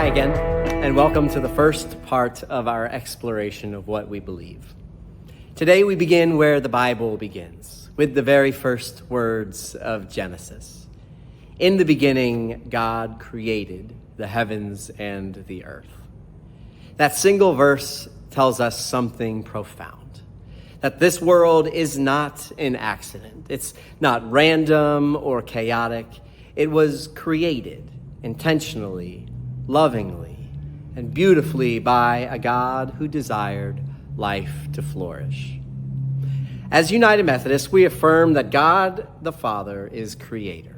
Hi again, and welcome to the first part of our exploration of what we believe. Today we begin where the Bible begins, with the very first words of Genesis. In the beginning, God created the heavens and the earth. That single verse tells us something profound, that this world is not an accident. It's not random or chaotic. It was created intentionally, lovingly, and beautifully by a God who desired life to flourish. As United Methodists, we affirm that God the Father is creator,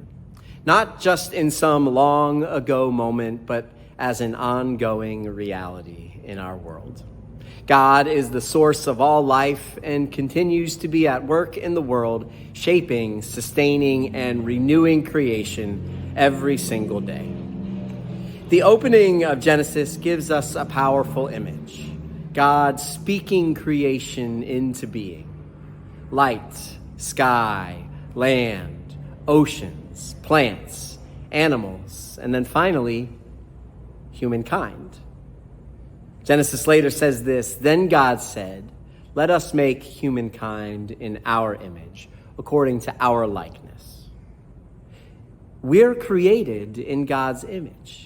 not just in some long ago moment, but as an ongoing reality in our world. God is the source of all life and continues to be at work in the world, shaping, sustaining, and renewing creation every single day. The opening of Genesis gives us a powerful image. God speaking creation into being. Light, sky, land, oceans, plants, animals, and then finally, humankind. Genesis later says this, "Then God said, let us make humankind in our image, according to our likeness." We're created in God's image.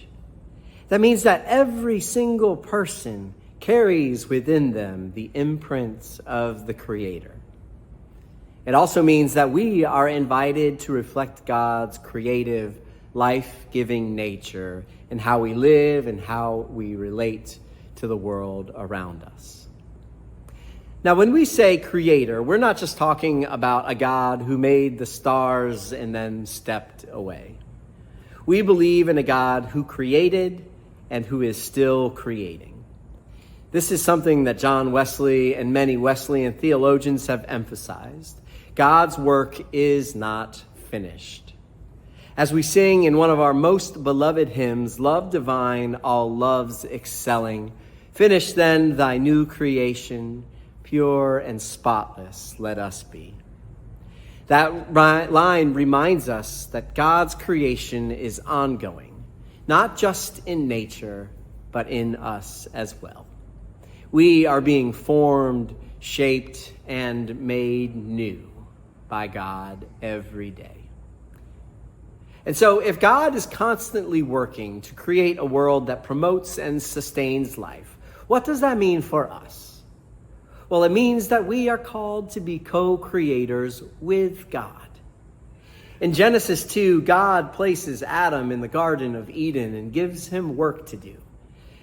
That means that every single person carries within them the imprint of the Creator. It also means that we are invited to reflect God's creative, life-giving nature in how we live and how we relate to the world around us. Now, when we say creator, we're not just talking about a God who made the stars and then stepped away. We believe in a God who created and who is still creating. This is something that John Wesley and many Wesleyan theologians have emphasized. God's work is not finished. As we sing in one of our most beloved hymns, "Love divine, all loves excelling, finish then thy new creation, pure and spotless let us be." That line reminds us that God's creation is ongoing, not just in nature, but in us as well. We are being formed, shaped, and made new by God every day. And so if God is constantly working to create a world that promotes and sustains life, what does that mean for us? Well, it means that we are called to be co-creators with God. In Genesis 2, God places Adam in the Garden of Eden and gives him work to do,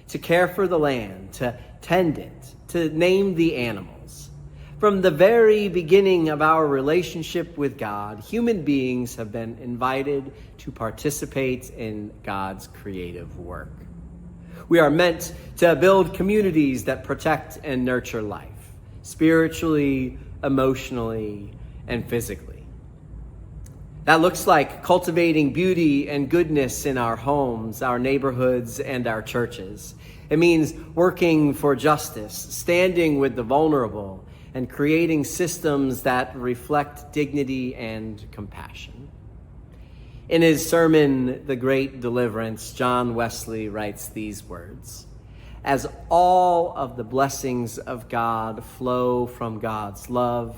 to care for the land, to tend it, to name the animals. From the very beginning of our relationship with God, human beings have been invited to participate in God's creative work. We are meant to build communities that protect and nurture life, spiritually, emotionally, and physically. That looks like cultivating beauty and goodness in our homes, our neighborhoods, and our churches. It means working for justice, standing with the vulnerable, and creating systems that reflect dignity and compassion. In his sermon, The Great Deliverance, John Wesley writes these words, "As all of the blessings of God flow from God's love,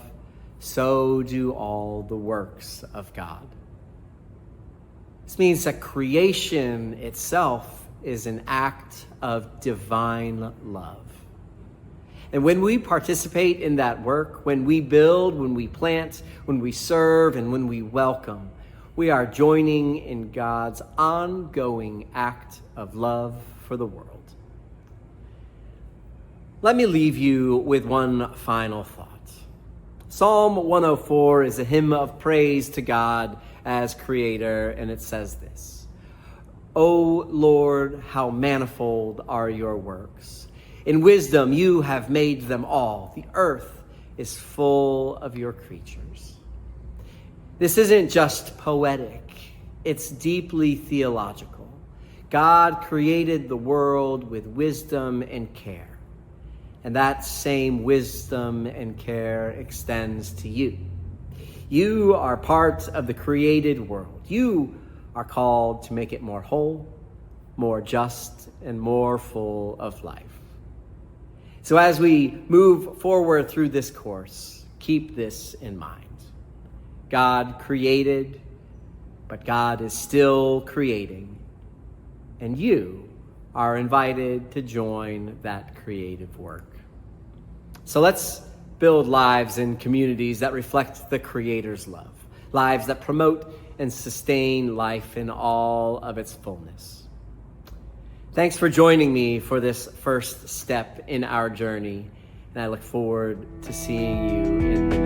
so do all the works of God." This means that creation itself is an act of divine love. And when we participate in that work, when we build, when we plant, when we serve, and when we welcome, we are joining in God's ongoing act of love for the world. Let me leave you with one final thought. Psalm 104 is a hymn of praise to God as creator, and it says this, "O Lord, how manifold are your works. In wisdom you have made them all. The earth is full of your creatures." This isn't just poetic, it's deeply theological. God created the world with wisdom and care. And that same wisdom and care extends to you. You are part of the created world. You are called to make it more whole, more just, and more full of life. So as we move forward through this course, keep this in mind. God created, but God is still creating, and you are invited to join that creative work. So let's build lives and communities that reflect the Creator's love, lives that promote and sustain life in all of its fullness. Thanks for joining me for this first step in our journey, and I look forward to seeing you in